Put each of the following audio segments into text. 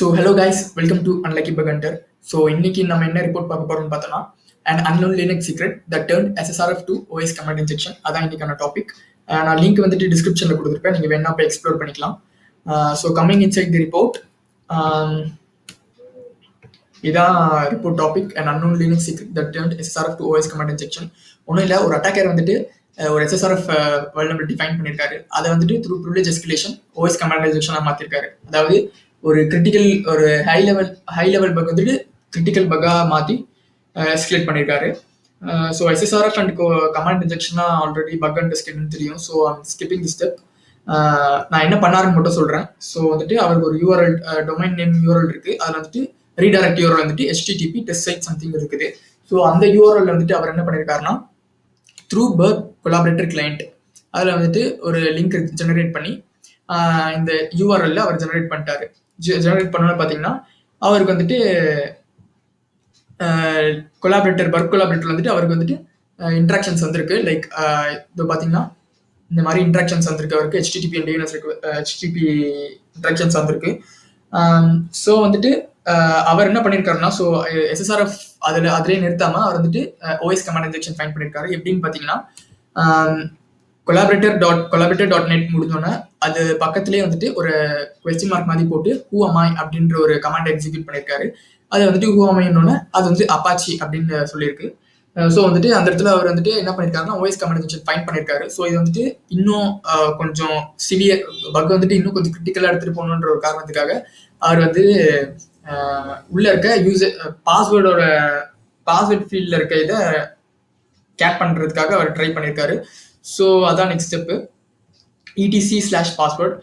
So hello guys, welcome to unlucky bug hunter. So இன்னைக்கு நம்ம என்ன ரிப்போர்ட் பார்க்க போறோம்னு பார்த்தோம்னா and unknown Linux secret that turn SSRF to OS command injection. அதான் இன்னைக்கான டாபிக். நான் லிங்க் வந்துட்டு டிஸ்கிரிப்ஷனில் கொடுத்துருப்பேன், நீங்கள் வேணா போய் எக்ஸ்ப்ளோர் பண்ணிக்கலாம். So coming inside the report, இதான் report topic and unknown Linux secret that turn SSRF to OS command injection. ஒன்றும் இல்லை, ஒரு அட்டாக்கர் வந்துட்டு ஒரு எஸ்எஸ்ஆர்எஃப் வல்னரபிலிட்டி ஃபைண்ட் பண்ணியிருக்காரு. அதை வந்துட்டு through privilege escalation OS command இன்ஜெக்ஷனாக மாற்றிருக்காரு. அதாவது ஒரு கிரிட்டிக்கல் ஒரு ஹை லெவல் பக் வந்துட்டு கிரிட்டிக்கல் பக்காக மாற்றி எஸ்கலேட் பண்ணியிருக்காரு. ஸோ எஸ்எஸ்ஆர்எஃப் அண்ட் கமாண்ட் இன்ஜெக்ஷனா ஆல்ரெடி பக் அண்ட் டெஸ்ட்னு தெரியும். So skipping the step. நான் என்ன பண்ணாருன்னு மட்டும் சொல்கிறேன். ஸோ வந்துட்டு அவருக்கு ஒரு யூஆர்எல், டொமைன் நேம் யூஆர்எல் இருக்குது. அதில் வந்துட்டு ரீடைரக்ட் யூஆர்எல் வந்துட்டு HTTP டெஸ்ட் சைட் சம்திங் இருக்குது. ஸோ அந்த யூஆர்எல் வந்துட்டு அவர் என்ன பண்ணியிருக்காருன்னா த்ரூ பர்க் கொலாபரேட்டர் கிளைண்ட் அதில் வந்துட்டு ஒரு லிங்க் ஜெனரேட் பண்ணி இந்த யூஆர்எல்ல அவர் ஜெனரேட் பண்ணிட்டாரு. ஜெனரேட் பண்ணோன்னு பார்த்தீங்கன்னா அவருக்கு வந்துட்டு பர்க் கொலாபரேட்டர் வந்துட்டு அவருக்கு வந்துட்டு இன்ட்ராக்ஷன்ஸ் வந்திருக்கு. லைக் இது பார்த்தீங்கன்னா இந்த மாதிரி இன்ட்ராக்ஷன்ஸ் வந்திருக்கு அவருக்கு. HTTP and DNS HTTP interactions வந்திருக்கு. ஸோ வந்துட்டு அவர் என்ன பண்ணியிருக்காருன்னா, ஸோ எஸ்எஸ்ஆர்எஃப் அதிலே நிறுத்தாமல் அவர் வந்துட்டு ஓஎஸ் கமாண்ட் இன்ஜெக்ஷன் ஃபைண்ட் பண்ணியிருக்காரு. எப்படின்னு பார்த்தீங்கன்னா collaborator.net முடிஞ்சோன்னா அது பக்கத்துலேயே வந்துட்டு ஒரு கொஸ்டின் மார்க் மாதிரி போட்டு ஹூ அமாய் அப்படின்ற ஒரு கமாண்ட் எக்ஸிக்யூட் பண்ணியிருக்காரு. அது வந்துட்டு ஹூ அமாயின்னொன்னே அது வந்து அப்பாச்சி அப்படின்னு சொல்லியிருக்கு. ஸோ வந்துட்டு அந்த இடத்துல அவர் வந்துட்டு என்ன பண்ணியிருக்காருன்னா ஓஎஸ் கமாண்ட் இன்ஜெக்ஷன் ஃபைண்ட் பண்ணியிருக்காரு. ஸோ இது வந்துட்டு இன்னும் கொஞ்சம் சிவியர் பக் வந்துட்டு இன்னும் கொஞ்சம் கிரிட்டிக்கலாக எடுத்துகிட்டு போகணுன்ற ஒரு காரணத்துக்காக அவர் வந்து உள்ள இருக்க யூசர் பாஸ்வேர்ட் ஃபீல்டில் இருக்க இதை கேட் பண்ணுறதுக்காக அவர் ட்ரை பண்ணியிருக்காரு. ஸோ அதான் நெக்ஸ்ட் ஸ்டெப்பு, etc/password.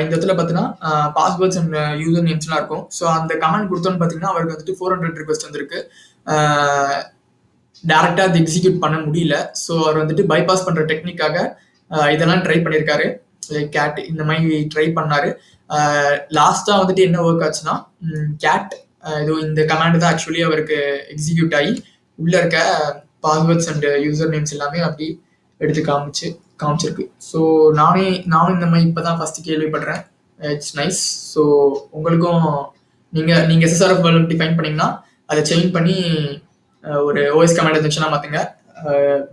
இந்த இடத்துல பார்த்தீங்கன்னா பாஸ்வேர்ட்ஸ் அண்ட் யூசர் நேம்ஸ்லாம் இருக்கும். ஸோ அந்த கமெண்ட் கொடுத்தோன்னு பார்த்தீங்கன்னா அவருக்கு வந்துட்டு 400 ரிக்வெஸ்ட் வந்திருக்கு. டேரெக்டாக அது எக்ஸிக்யூட் பண்ண முடியல. ஸோ அவர் வந்துட்டு பைபாஸ் பண்ணுற டெக்னிக்காக இதெல்லாம் ட்ரை பண்ணியிருக்காரு. கேட் இந்த மாதிரி ட்ரை பண்ணாரு. லாஸ்ட்டாக வந்துட்டு என்ன ஒர்க் ஆச்சுன்னா கேட் இது இந்த கமாண்ட் தான் ஆக்சுவலி அவருக்கு எக்ஸிக்யூட் ஆகி உள்ளே இருக்க பாஸ்வேர்ட்ஸ் அண்ட் யூசர் நேம்ஸ் எல்லாமே அப்படி எடுத்து காமிச்சிருக்கு. ஸோ நானும் இந்த மாதிரி இப்போ தான் ஃபஸ்ட்டு கேள்விப்படுறேன். It's nice. ஸோ உங்களுக்கும் நீங்கள் எஸ்எஸ்ஆர்எஃப் வல்னரபிலிட்டி ஃபைண்ட் பண்ணிங்கன்னா அதை சேஞ்ச் பண்ணி ஒரு ஓஎஸ் கமாண்ட் இன்ஜெக்ஷனாக மாற்றுங்க.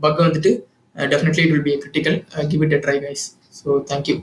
பக் வந்துட்டு definitely it will be critical. Give it a try guys. So thank you.